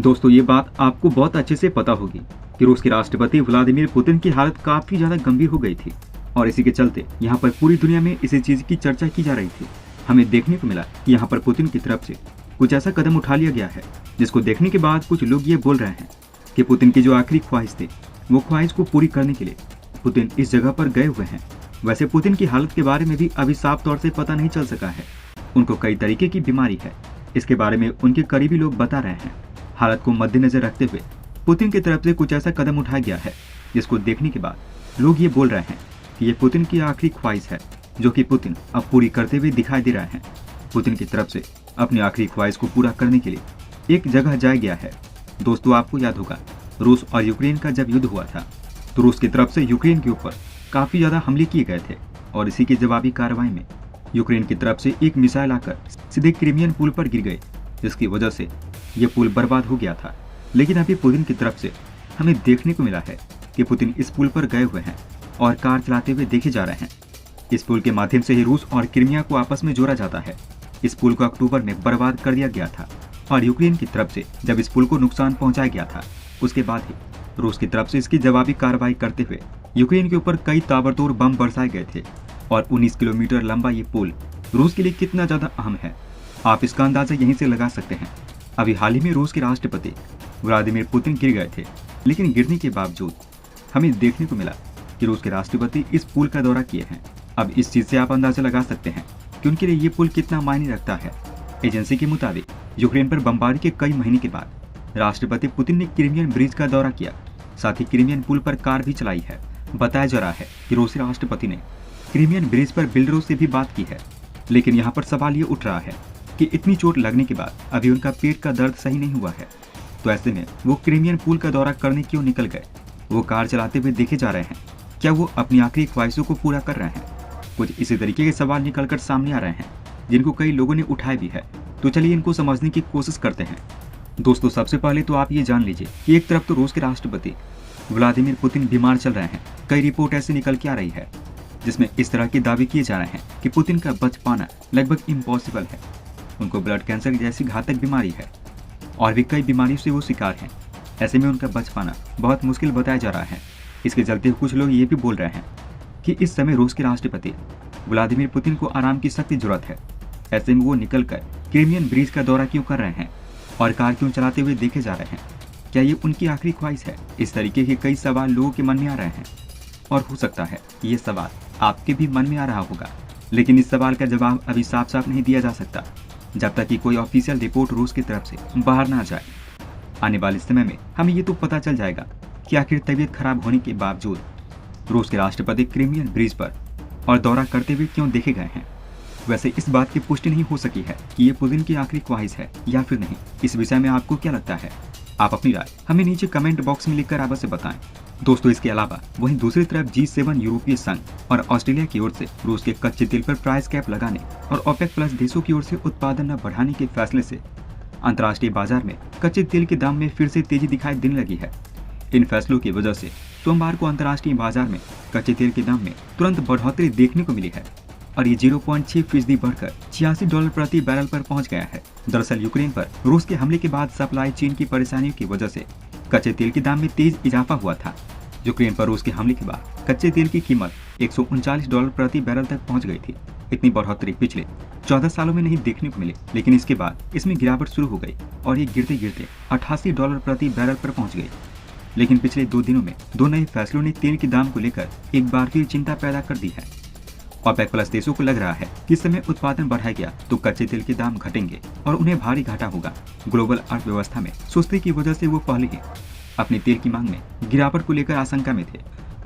दोस्तों, ये बात आपको बहुत अच्छे से पता होगी कि रूस के राष्ट्रपति व्लादिमीर पुतिन की हालत काफी ज्यादा गंभीर हो गई थी और इसी के चलते यहाँ पर पूरी दुनिया में इसी चीज की चर्चा की जा रही थी। हमें देखने को मिला कि यहाँ पर पुतिन की तरफ से कुछ ऐसा कदम उठा लिया गया है जिसको देखने के बाद कुछ लोग ये बोल रहे हैं कि पुतिन की जो आखिरी ख्वाहिश थी वो ख्वाहिश को पूरी करने के लिए पुतिन इस जगह पर गए हुए हैं। वैसे पुतिन की हालत के बारे में भी अभी साफ तौर से पता नहीं चल सका है। उनको कई तरीके की बीमारी है, इसके बारे में उनके करीबी लोग बता रहे हैं। हालत को मद्देनजर रखते हुए पुतिन की तरफ से कुछ ऐसा कदम उठाया गया है जिसको देखने के बाद लोग ये बोल रहे हैं कि ये पुतिन की आखिरी ख्वाहिश है जो कि पुतिन अब पूरी करते हुए दिखाई दे रहे हैं। पुतिन की तरफ से अपनी आखिरी ख्वाहिश को पूरा करने के लिए एक जगह जाया गया है। दोस्तों, आपको याद होगा रूस और यूक्रेन का जब युद्ध हुआ था तो रूस की तरफ से यूक्रेन के ऊपर काफी ज्यादा हमले किए गए थे और इसी की जवाबी कार्रवाई में यूक्रेन की तरफ से एक मिसाइल आकर सीधे क्रीमियन पुल पर गिर गई, जिसकी वजह से ये पुल बर्बाद हो गया था। लेकिन अभी पुतिन की तरफ से हमें देखने को मिला है कि पुतिन इस पुल पर गए हुए हैं और कार चलाते हुए देखे जा रहे हैं। इस पुल के माध्यम से ही रूस और क्रीमिया को आपस में जोड़ा जाता है। इस पुल को अक्टूबर में बर्बाद कर दिया गया था और यूक्रेन की तरफ से जब इस पुल को नुकसान पहुंचाया गया था उसके बाद ही रूस की तरफ से इसकी जवाबी कार्रवाई करते हुए यूक्रेन के ऊपर कई ताबड़तोड़ बम बरसाए गए थे। और 19 किलोमीटर लंबा ये पुल रूस के लिए कितना ज्यादा अहम है, आप इसका अंदाजा यहीं से लगा सकते हैं। अभी हाल ही में रूस के राष्ट्रपति व्लादिमीर पुतिन गिर गए थे, लेकिन गिरने के बावजूद हमें देखने को मिला कि रूस के राष्ट्रपति इस पुल का दौरा किए हैं। अब इस चीज से आप अंदाजा लगा सकते हैं कि उनके लिए ये पुल कितना मायने रखता है। एजेंसी के मुताबिक यूक्रेन पर बमबारी के कई महीने के बाद राष्ट्रपति पुतिन ने क्रीमियन ब्रिज का दौरा किया, साथ ही क्रीमियन पुल पर कार भी चलाई है। बताया जा रहा है कि रूसी राष्ट्रपति ने क्रीमियन ब्रिज पर बिल्डरों से भी बात की है, लेकिन यहाँ पर सवाल ये उठ रहा है कि इतनी चोट लगने के बाद अभी उनका पेट का दर्द सही नहीं हुआ है, तो ऐसे में वो क्रीमियन पुल का दौरा करने क्यों निकल गए। वो कार चलाते हुए देखे जा रहे हैं, क्या वो अपनी आखिरी ख्वाहिशों को पूरा कर रहे हैं। कुछ इसी तरीके के सवाल निकलकर सामने आ रहे हैं जिनको कई लोगों ने उठाए भी है। तो चलिए इनको समझने की कोशिश करते हैं। दोस्तों, सबसे पहले तो आप ये जान लीजिए कि एक तरफ तो रूस के राष्ट्रपति व्लादिमीर पुतिन बीमार चल रहे हैं। कई रिपोर्ट ऐसी निकल के आ रही है जिसमें इस तरह के दावे किए जा रहे हैं कि पुतिन का बच पाना लगभग इम्पॉसिबल है। उनको ब्लड कैंसर जैसी घातक बीमारी है और भी कई बीमारियों से वो शिकार हैं। ऐसे में उनका बच पाना बहुत मुश्किल बताया जा रहा है। इसके चलते कुछ लोग ये भी बोल रहे हैं कि इस समय रूस के राष्ट्रपति व्लादिमीर पुतिन को आराम की सख्त जरूरत है। ऐसे में वो निकलकर क्रीमियन ब्रिज का दौरा क्यों कर रहे हैं और कार क्यों चलाते हुए देखे जा रहे हैं। क्या ये उनकी आखिरी ख्वाहिश है? इस तरीके के कई सवाल लोगों के मन में आ रहे हैं और हो सकता है ये सवाल आपके भी मन में आ रहा होगा, लेकिन इस सवाल का जवाब अभी साफ साफ नहीं दिया जा सकता जब तक कि कोई ऑफिशियल रिपोर्ट रूस की तरफ से बाहर ना जाए। आने वाले समय में हमें ये तो पता चल जाएगा कि आखिर तबीयत खराब होने के बावजूद रूस के राष्ट्रपति क्रीमियन ब्रिज पर और दौरा करते हुए क्यों देखे गए हैं। वैसे इस बात की पुष्टि नहीं हो सकी है कि ये पुतिन की आखिरी ख्वाहिश है या फिर नहीं। इस विषय में आपको क्या लगता है? आप अपनी राय हमें नीचे कमेंट बॉक्स में लिखकर अवश्य बताएं। दोस्तों, इसके अलावा वहीं दूसरी तरफ G7 यूरोपीय संघ और ऑस्ट्रेलिया की ओर से रूस के कच्चे तेल पर प्राइस कैप लगाने और ओपेक प्लस देशों की ओर से उत्पादन न बढ़ाने के फैसले से अंतर्राष्ट्रीय बाजार में कच्चे तेल के दाम में फिर से तेजी दिखाई देने लगी है। इन फैसलों की वजह से सोमवार को अंतर्राष्ट्रीय बाजार में कच्चे तेल के दाम में तुरंत बढ़ोतरी देखने को मिली है और ये 0.6% बढ़कर $86 प्रति बैरल पर पहुंच गया है। दरअसल यूक्रेन पर रूस के हमले के बाद सप्लाई चेन की परेशानियों की वजह से कच्चे तेल के दाम में तेज इजाफा हुआ था। यूक्रेन पर रूस के हमले के बाद कच्चे तेल की कीमत $139 प्रति बैरल तक पहुंच गई थी। इतनी बढ़ोतरी पिछले 14 सालों में नहीं देखने को मिली, लेकिन इसके बाद इसमें गिरावट शुरू हो गई और ये गिरते गिरते $88 प्रति बैरल पर पहुंच गई। लेकिन पिछले 2 दिनों में 2 नए फैसलों ने तेल के दाम को लेकर एक बार फिर चिंता पैदा कर दी है। ओपेक प्लस देशों को लग रहा है कि इस समय उत्पादन बढ़ाया गया तो कच्चे तेल के दाम घटेंगे और उन्हें भारी घाटा होगा। ग्लोबल अर्थव्यवस्था में सुस्ती की वजह से वो पहले ही अपनी तेल की मांग में गिरावट को लेकर आशंका में थे।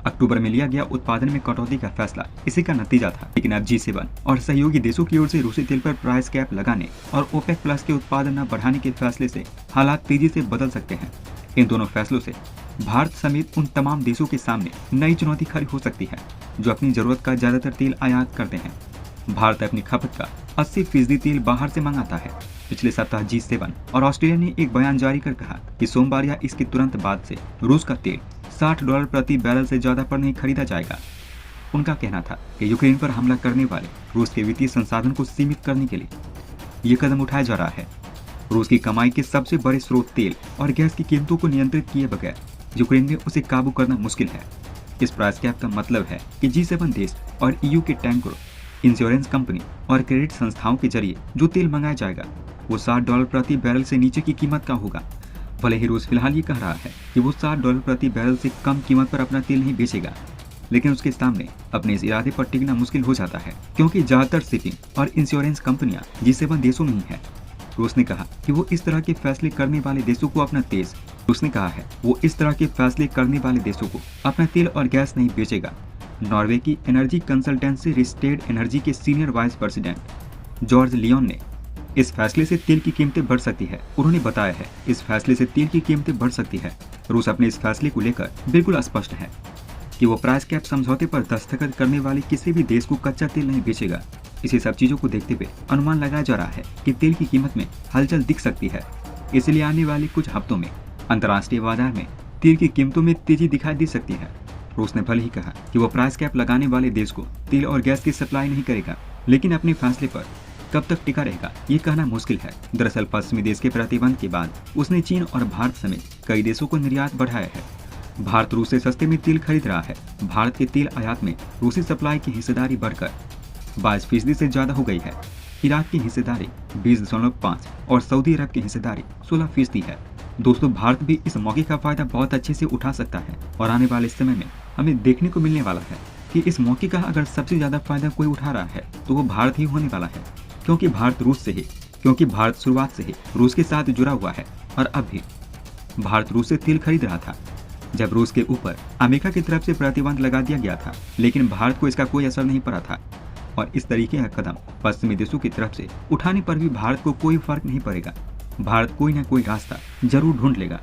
अक्टूबर में लिया गया उत्पादन में कटौती का फैसला इसी का नतीजा था। लेकिन अब G7 और सहयोगी देशों की ओर से रूसी तेल पर प्राइस कैप लगाने और ओपेक प्लस के उत्पादन न बढ़ाने के फैसले से हालात तेजी से बदल सकते हैं। इन दोनों फैसलों से भारत समेत उन तमाम देशों के सामने नई चुनौती खड़ी हो सकती है जो अपनी जरूरत का ज्यादातर तेल आयात करते हैं। भारत अपनी खपत का 80% तेल बाहर से मंगाता है। पिछले सप्ताह G7 और ऑस्ट्रेलिया ने एक बयान जारी कर कहा कि सोमवार या इसके तुरंत बाद से रूस का तेल $60 प्रति बैरल से ज्यादा पर नहीं खरीदा जाएगा। उनका कहना था कि यूक्रेन पर हमला करने वाले रूस के वित्तीय संसाधन को सीमित करने के लिए ये कदम उठाया जा रहा है। रूस की कमाई के सबसे बड़े स्रोत तेल और गैस की कीमतों को नियंत्रित किए बगैर यूक्रेन में उसे काबू करना मुश्किल है। इस प्राइस कैप का मतलब है कि G7 देश और EU के टैंकरों, इंश्योरेंस कंपनी और क्रेडिट संस्थाओं के जरिए जो तेल मंगाया जाएगा वो $60 प्रति बैरल से नीचे की कीमत का होगा। भले ही रूस फिलहाल ये कह रहा है कि वो $60 प्रति बैरल से कम कीमत पर अपना तेल नहीं बेचेगा, लेकिन उसके सामने अपने इस इरादे पर टिकना मुश्किल हो जाता है, क्योंकि ज्यादातर शिपिंग और इंश्योरेंस कंपनियां G7 देशों में ही है। रूस ने कहा कि वो इस तरह के फैसले करने वाले देशों को अपना तेल और गैस नहीं बेचेगा। नॉर्वे की एनर्जी कंसल्टेंसी रिस्टेड एनर्जी के senior vice president Jorge Leon ने इस फैसले से तेल की कीमतें बढ़ सकती है। उन्होंने बताया है इस फैसले से तेल की कीमतें बढ़ सकती है। रूस अपने इस फैसले को लेकर बिल्कुल स्पष्ट है कि वो प्राइस कैप समझौते पर दस्तखत करने वाले किसी भी देश को कच्चा तेल नहीं बेचेगा। इसी सब चीजों को देखते हुए अनुमान लगाया जा रहा है कि तेल की कीमत में हलचल दिख सकती है। इसलिए आने वाले कुछ हफ्तों में अंतर्राष्ट्रीय बाजार में तेल की कीमतों में तेजी दिखाई दे सकती है। रूस ने भले ही कहा कि वो प्राइस कैप लगाने वाले देश को तेल और गैस की सप्लाई नहीं करेगा, लेकिन अपने फैसले पर कब तक टिका रहेगा ये कहना मुश्किल है। दरअसल पश्चिमी देश के प्रतिबंध के बाद उसने चीन और भारत समेत कई देशों को निर्यात बढ़ाया है। भारत रूस से सस्ते में तेल खरीद रहा है। भारत के तेल आयात में रूसी सप्लाई की हिस्सेदारी बढ़कर 22% से ज्यादा हो गई है। इराक की हिस्सेदारी 20.5 और सऊदी अरब की हिस्सेदारी 16% है। दोस्तों, भारत भी इस मौके का फायदा बहुत अच्छे से उठा सकता है और आने वाले समय में हमें देखने को मिलने वाला है कि इस मौके का अगर सबसे ज्यादा फायदा कोई उठा रहा है तो वो भारत ही होने वाला है, क्योंकि भारत शुरुआत से ही रूस के साथ जुड़ा हुआ है और अब भी भारत रूस से तेल खरीद रहा था जब रूस के ऊपर अमेरिका की तरफ से प्रतिबंध लगा दिया गया था, लेकिन भारत को इसका कोई असर नहीं पड़ा था। और इस तरीके का कदम पश्चिमी देशों की तरफ से उठाने पर भी भारत को कोई फर्क नहीं पड़ेगा। भारत कोई ना कोई रास्ता जरूर ढूंढ लेगा।